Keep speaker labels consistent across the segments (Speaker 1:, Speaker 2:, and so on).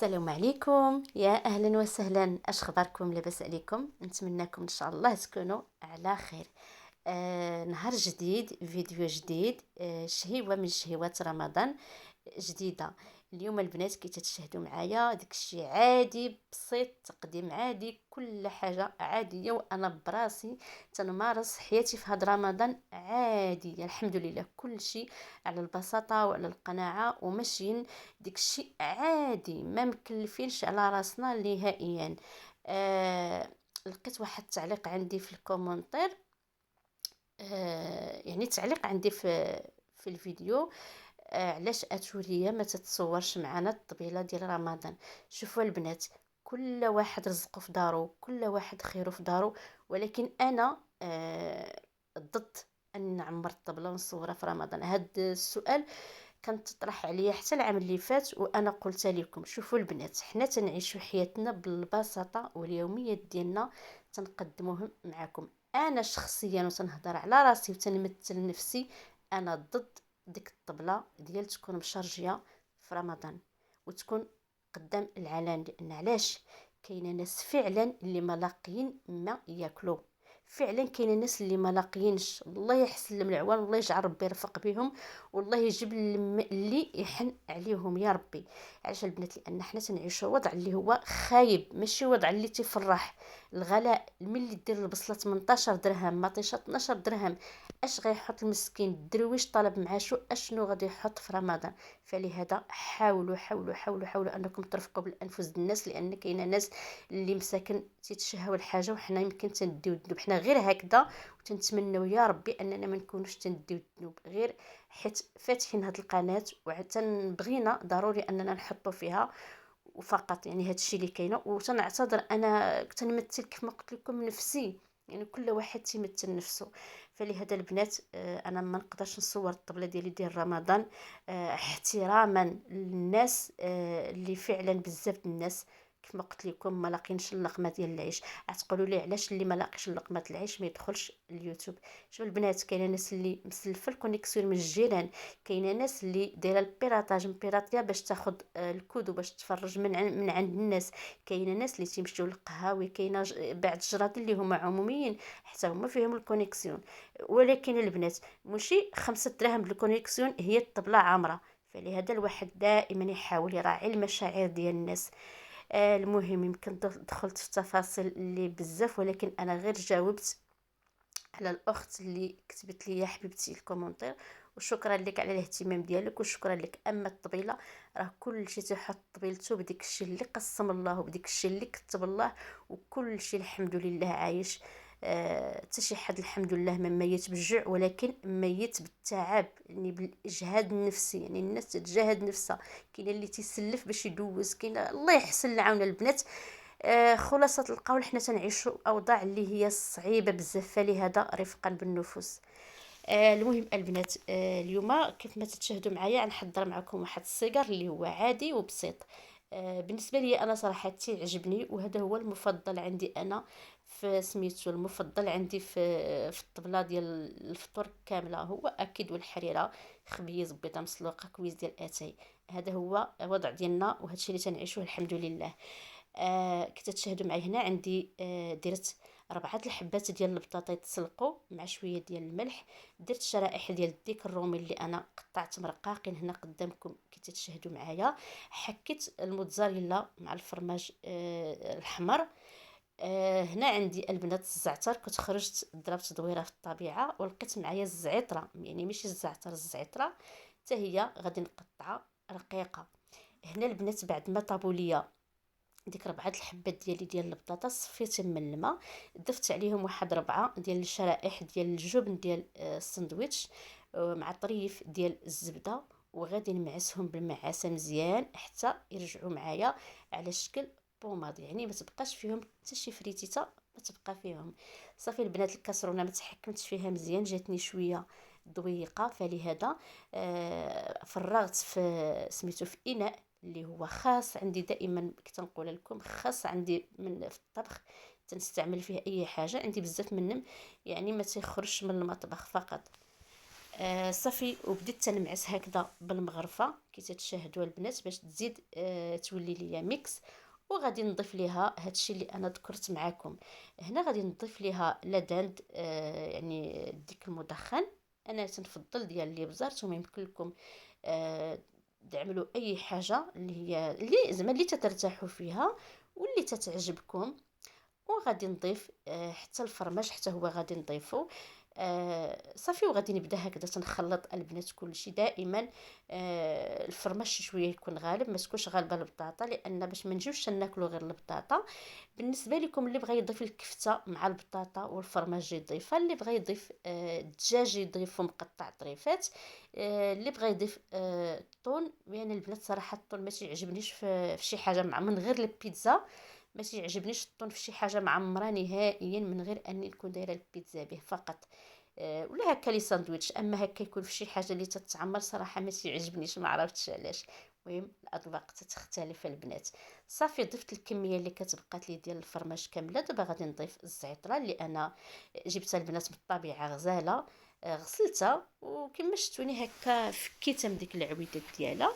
Speaker 1: السلام عليكم، يا اهلا وسهلا. اش اخباركم؟ لاباس عليكم؟ نتمنىكم ان شاء الله تكونوا على خير. نهار جديد، فيديو جديد، شهيوه من شهوات رمضان جديده. اليوم البنات كي تتشهدوا معايا داكشي عادي بسيط، تقديم عادي، كل حاجه عاديه، وانا براسي تنمارس حياتي في هذا رمضان عادي. الحمد لله كل شيء على البساطه وعلى القناعه وماشيين. داكشي عادي، ما مكلفينش على راسنا نهائيا. آه لقيت واحد التعليق عندي في الكومنتير، يعني تعليق عندي في الفيديو. علاش اتوليه ما تتصورش معنا الطبيله ديال رمضان؟ شوفوا البنات، كل واحد رزقه في دارو، كل واحد خيره في دارو، ولكن انا ضد ان نعمر الطبله ونصورها في رمضان. هذا السؤال كان تطرح عليا حتى العام اللي فات، وانا قلت لكم شوفوا البنات، حنا تنعيشوا حياتنا بالبساطه واليوميات ديالنا تنقدموهم معكم. انا شخصيا وتنهضر على راسي وتنمثل نفسي، انا ضد ديك الطبله ديال تكون مشرجيه في رمضان وتكون قدام العلن. لان علاش؟ كاينه ناس فعلا اللي ما لاقيين ما ياكلوا، فعلا كاينه ناس اللي ما لاقيينش. الله يحسن لهم العوان، والله يجعل ربي يرفق بهم، والله يجيب اللي يحن عليهم يا ربي. علاش البنات؟ لان حنا تنعيشوا وضع اللي هو خايب، ماشي وضع اللي تيفرح. الغلاء ملي دير البصله 18 درهم، مطيشه 12 درهم، اش غيحط المسكين الدرويش طالب معاشو؟ اشنو غادي يحط في رمضان؟ فلهذا حاولوا حاولوا حاولوا حاولوا انكم ترفقوا بالانفس الناس، لان كاينه ناس اللي مساكن تيتشهوا الحاجه وحنا يمكن تنديو الذنوب. حنا غير هكذا وتنتمنوا يا ربي اننا ما نكونوش تنديو الذنوب، غير حيت فاتحين هاد القناه بغينا ضروري اننا نحطوا فيها وفقط. يعني هاد الشيء اللي كاينه، وتنعتذر انا تنمثل كما قلت لكم نفسي، يعني كل واحد تيمثل نفسه. فلهذا البنات انا ما نقدرش نصور الطبله ديالي ديال رمضان، احتراما للناس اللي فعلا بزاف الناس كما قلت لكم ما لاقينش اللقمه ديال العيش. غتقولوا لي علاش اللي ما لاقيش لقمه العيش ما يدخلش اليوتيوب؟ شوف البنات، كاينه ناس اللي مسلفه الكونيكسيون من الجيران، كاينه ناس اللي دايره البيراطاج مبيراطيه باش تاخذ الكود باش تفرج من عند الناس، كاينه ناس اللي تيمشيو للقهاوي، كاينه بعض الجراد اللي هما عموميين حتى هما فيهم الكونيكسيون. ولكن البنات ماشي 5 دراهم الكونيكسيون هي الطبله عامره. فلهذا الواحد دائما يحاول يراعي المشاعر ديال الناس. المهم يمكن دخلت في تفاصيل اللي بزاف، ولكن انا غير جاوبت على الاخت اللي كتبت لي يا حبيبتي الكومنتير. وشكرا لك على الاهتمام ديالك، وشكرا لك. اما الطبيله راه كل شيء تيحط طبيلته بديك الشيء اللي قسم الله وبديك الشيء اللي كتب الله، وكل شيء الحمد لله عايش. حتى شي حد الحمد لله ما ميت بالجوع، ولكن ميت بالتعب، يعني بالاجهاد النفسي. يعني الناس تتجاهد نفسها، كاين اللي تيسلف باش يدوز، كاين الله يحسن العون البنات. خلاصة القول حنا تنعيشوا اوضاع اللي هي صعيبه بزاف، فلهذا رفقا بالنفوس. المهم البنات، اليوم كيف ما تتشاهدوا معايا نحضر معكم واحد الصيغر اللي هو عادي وبسيط. بالنسبه لي انا صراحه عجبني، وهذا هو المفضل عندي انا. في سميتو المفضل عندي في الطبله ديال الفطور كامله هو اكيد والحريره، خبيز بيضه مسلوقه كويس ديال اتاي. هذا هو وضع ديالنا، وهذا الشيء اللي تنعيشوه الحمد لله. كي تشاهدوا معي هنا عندي درت 4 الحبات ديال البطاطا يتسلقوا مع شويه ديال الملح. درت شرائح ديال الديك الرومي اللي انا قطعت مرقاقين هنا قدامكم كي تشاهدوا معايا. حكيت الموتزاريلا مع الفرماج الحمر. هنا عندي البنات الزعتر، كنت خرجت ضربت دويره في الطبيعه ولقيت معايا الزعتره، يعني ماشي الزعتر، الزعتره حتى هي غادي نقطعها رقيقه. هنا البنات بعد ما طابوا ليا ديك 4 الحبات ديالي ديال البطاطا صفيتهم من الماء، ضفت عليهم واحد 4 ديال الشرائح ديال الجبن ديال الساندويتش، مع طريف ديال الزبده، وغادي نمعسهم بالمعاسه مزيان حتى يرجعوا معايا على شكل بوماض، يعني ما تبقاش فيهم حتى شي فريتيتا، ما تبقى فيهم. صافي البنات، الكاسرونه ما تحكمتش فيها مزيان، جاتني شويه ضويقه، فلهذا فرغت في سميتو في اناء اللي هو خاص عندي دائما كي تنقول لكم، خاص عندي من في الطبخ تنستعمل فيه اي حاجه، عندي بزاف منهم، يعني ما تيخرجش من المطبخ فقط. صافي وبديت تنمعس هكذا بالمغرفه كي تتشاهدوا البنات باش تزيد تولي ليا ميكس. وغادي نضيف ليها هادشي اللي انا ذكرت معاكم. هنا غادي نضيف ليها لا داند يعني ديك المدخن. انا تنفضل ديال الابزار، نتوما يمكن لكم تعملوا اي حاجه اللي هي اللي زعما اللي تترتاحوا فيها واللي تتعجبكم. وغادي نضيف حتى الفرماج حتى هو غادي نضيفه. صافي وغادي نبدا هكذا تنخلط البنات كلشي دائما. الفرماج شي شويه يكون غالب، ما تكونش غالبه البطاطا، لان باش ما نجيوش ناكلوا غير البطاطا. بالنسبه لكم اللي بغى يضيف الكفته مع البطاطا والفرماج يضيفها، اللي بغى يضيف الدجاج يضيفه مقطع طريفات، اللي بغى يضيف الطون. يعني البنات صراحه الطون ما تيعجبنيش في شي حاجه مع من غير البيتزا. ما تيعجبنيش الطون في شي حاجه معمره نهائيا من غير اني نكون دايره البيتزا به فقط. ولا هكا لي ساندويتش، اما هكا يكون في شي حاجه اللي تتعمر صراحه ما تيعجبنيش، ما عرفتش علاش. المهم الاذواق تتختلف البنات. صافي ضفت الكميه اللي كتبقات لي ديال الفرماج كامله. دابا غادي نضيف الزعتره اللي انا جبتها البنات بالطبيعه غزاله. غسلتها وكما شفتوني هكا فكيتها من ديك العويدات ديالها.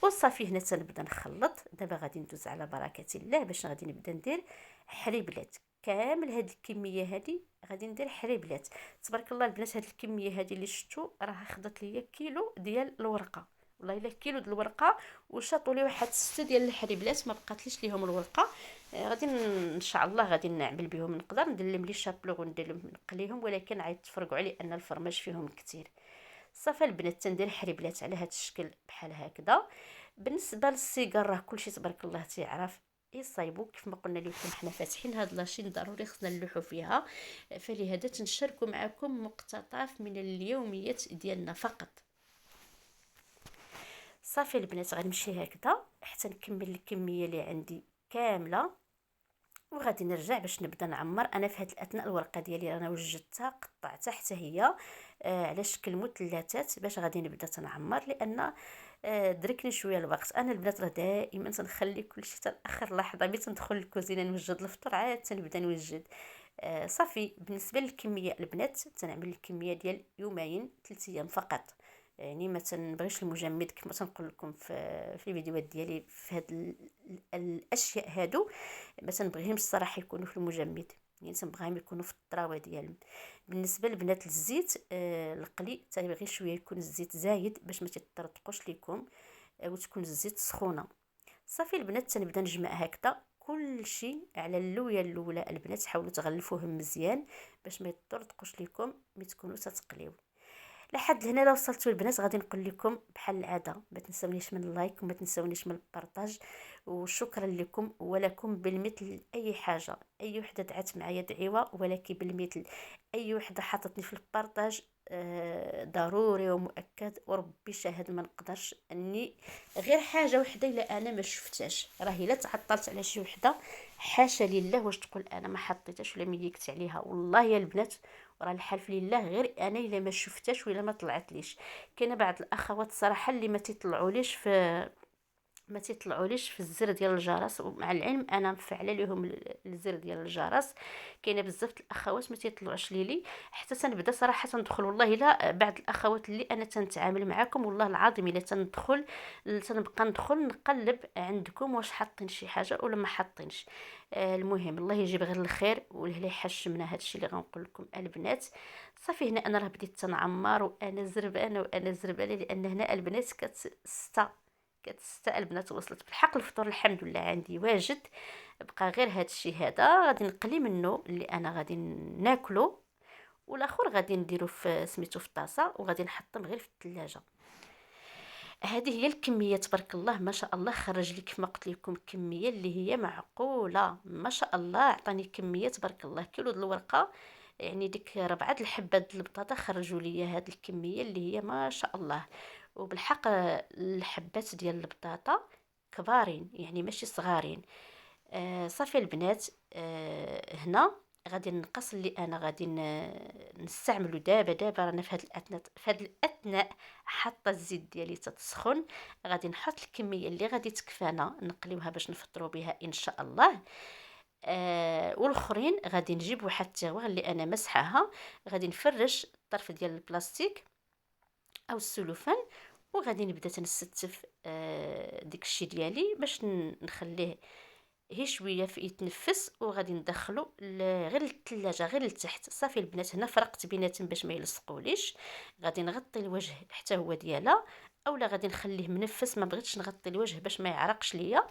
Speaker 1: وصافي هنا تنبدا نخلط. دابا غادي ندوز على بركه الله باش غادي نبدا ندير حريبلات كامل. هاد الكميه هادي غادي ندير حريبلات. تبارك الله البنات، هاد الكميه هادي اللي شفتوا راه خدات ليا كيلو ديال الورقه. والله الا كيلو ديال الورقه. وشاطوا لي واحد 6 ديال الحريبلات، ما بقاتليش ليهم الورقه. غادي ان شاء الله غادي نعمل بهم، نقدر ندير لهم لي شابلو وندير لهم نقليهم، ولكن عاد تفرقوا علي ان الفرماج فيهم كثير. صافي البنات تندير حريبلات على هاد الشكل بحال هكذا. بالنسبه للسيجار راه كلشي تبارك الله تيعرف يصايبوا. كيف ما قلنا لكم حنا فاتحين هاد لاشين ضروري خصنا نلوحوا فيها، فلهذا تنشاركوا معكم مقتطف من اليوميات ديالنا فقط. صافي البنات غنمشي هكذا حتى نكمل الكميه اللي عندي كامله، وغادي نرجع باش نبدا نعمر. انا في هاد الاثناء الورقه ديالي انا وجدتها قطعتها حتى هي على شكل مثلثات باش غادي نبدا تنعمر، لان دركني شويه الوقت. انا البنات راه دائما تنخلي كلشي حتى اخر لحظه ملي تندخل للكوزينه نوجد الفطور عاد تنبدا نوجد. صافي بالنسبه للكميه البنات تنعمل الكميه ديال يومين 3 ايام فقط. يعني ما تنبغيش المجمد كما تنقول لكم في الفيديوهات ديالي في هاد الاشياء هادو. ما تنبغيهمش الصراحه يكونوا في المجمد، يعني تنبغيهم يكونوا في الطراوه ديالهم. بالنسبه لبنات الزيت القلي تنبغي شويه يكون الزيت زايد باش ما تطرطقوش ليكم وتكون الزيت سخونه. صافي البنات تنبدا نجمع هكذا كل شيء على اللويه الاولى. البنات حاولوا تغلفوهم مزيان باش ما يطرطقوش ليكم ملي تكونوا تتقليو. لحد هنا لو وصلتوا البنات غادي نقول لكم بحال العاده ما تنسونيش من اللايك وما تنسونيش من البارطاج، وشكرا لكم ولكم بالمثل. اي حاجه اي وحده دعت معايا دعيوه ولكن بالمثل. اي وحده حطتني في البارطاج ضروري ومؤكد وربي شاهد ما نقدرش اني غير حاجه وحده الا انا ما شفتهاش. راهي لا تعطلت على شي وحده حاشا لله واش تقول انا ما حطيتهاش ولا مليكت عليها. والله يا البنات وراه الحلف لله غير انا الا ما شفتهاش ولا ما طلعتليش. كاينه بعض الاخوات صراحه اللي ما تيطلعوليش في الزر ديال الجرس، ومع العلم انا مفعله لهم الزر ديال الجرس. كاينه بزاف الاخوات ما تيطلعوش ليلي حتى تنبدا صراحه تندخل. والله لا بعض الاخوات اللي انا تنتعامل معاكم والله العظيم الا تندخل تنبقى ندخل نقلب عندكم واش حاطين شي حاجه ولا ما حاطينش. المهم الله يجيب غير الخير والهلا يحشمنا. هادشي اللي غنقول لكم البنات. صافي هنا انا راه بديت تنعمر وانا زربانه لان هنا البنات كتستا البنات وصلت بالحق الفطور الحمد لله عندي واجد. بقى غير هاد الشيء هذا غادي نقلي منه اللي انا غادي ناكلو، والاخر غادي نديرو في سميتو في طاسه وغادي نحطهم غير في الثلاجه. هذه هي الكميه تبارك الله ما شاء الله خرج لي كما قلت لكم كميه اللي هي معقوله ما شاء الله. عطاني كميه تبارك الله كيلو د الورقه، يعني ديك 4 الحبات د البطاطا خرجوا لي هاد الكميه اللي هي ما شاء الله. وبالحق الحبات ديال البطاطا كبارين يعني ماشي صغارين. صافي البنات هنا غادي نقص اللي انا غادي نستعملو. دابا رانا في هاد الاثناء حاطه الزيت ديالي تتسخن. غادي نحط الكميه اللي غادي تكفانا نقليوها باش نفطروا بها ان شاء الله. والاخرين غادي نجيب واحد التغوير اللي انا مسحاها، غادي نفرش الطرف ديال البلاستيك او السلوفان، وغادي نبدا تنستف ديك الشيء ديالي باش نخليه هي شويه في يتنفس، وغادي ندخلو غير للثلاجه، غير لتحت. صافي البنات، هنا فرقت بيناتهم باش ما يلصقوليش. غادي نغطي الوجه حتى هو ديالها، اولا غادي نخليه منفس، ما بغيتش نغطي الوجه باش ما يعرقش ليا.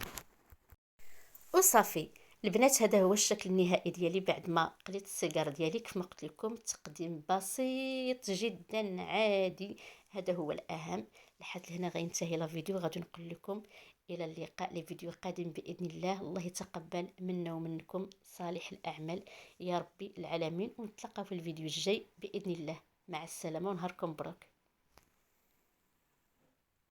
Speaker 1: وصافي البنات، هذا هو الشكل النهائي ديالي بعد ما قليت السيجار ديالي. كيف ما قلت لكم، تقديم بسيط جدا عادي، هذا هو الاهم. لحد هنا غينتهي لا فيديو، غادي نقول لكم الى اللقاء لفيديو قادم باذن الله. الله يتقبل منا ومنكم صالح الاعمال يا ربي العالمين، ونتلاقاو في الفيديو الجاي باذن الله. مع السلامه ونهاركم مبروك.